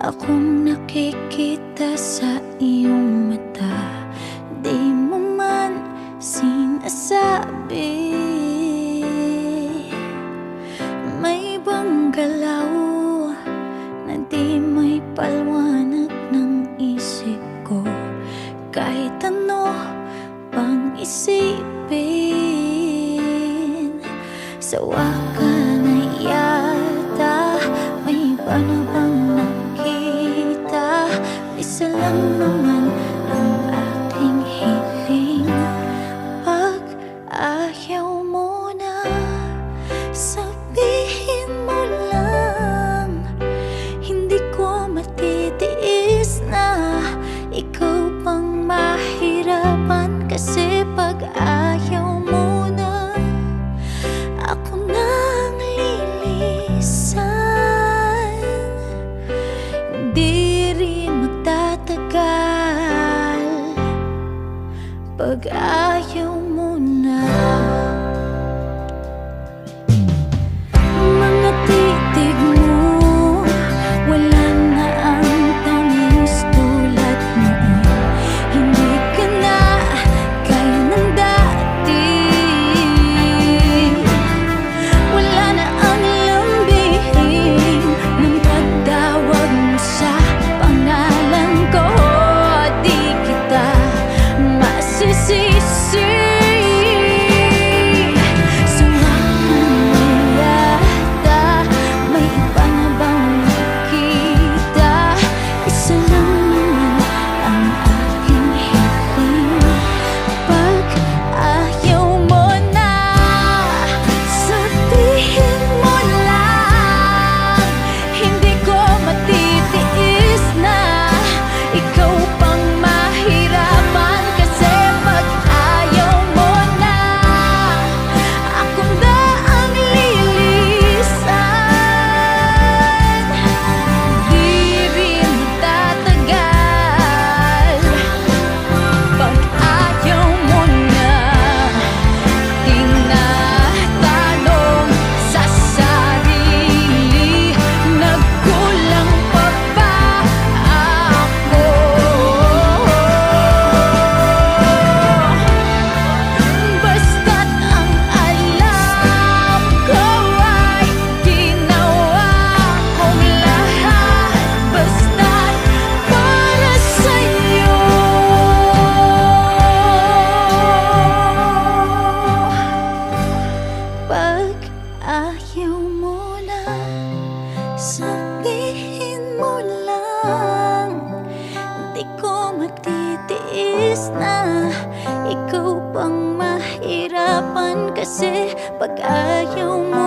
Akong nakikita sa iyong mata, di mo man sinasabi. May ibang galaw na di may paliwanag ng isip ko, kahit ano pang isipin. Sawa ka na yata, may iba na bang nakita? Isa lang naman ang aking hiling. Pag ayaw mo na, sabihin mo lang. Hindi ko matitiis na ikaw pang mahirapan, kasi pag ayaw mo na, ako nang lilisan. Di rin magtatagal pag ayaw mo na. Mga titig mo, wala na ang tamis tulad noon. Hindi ka na gaya ng dati. Wala na ang lambing ng pagtawag mo sa pangalan ko. Di kita masisisi. Ayaw mo na, sabihin mo lang. Di ko matitiis na ikaw pang mahirapan, kasi pag ayaw mo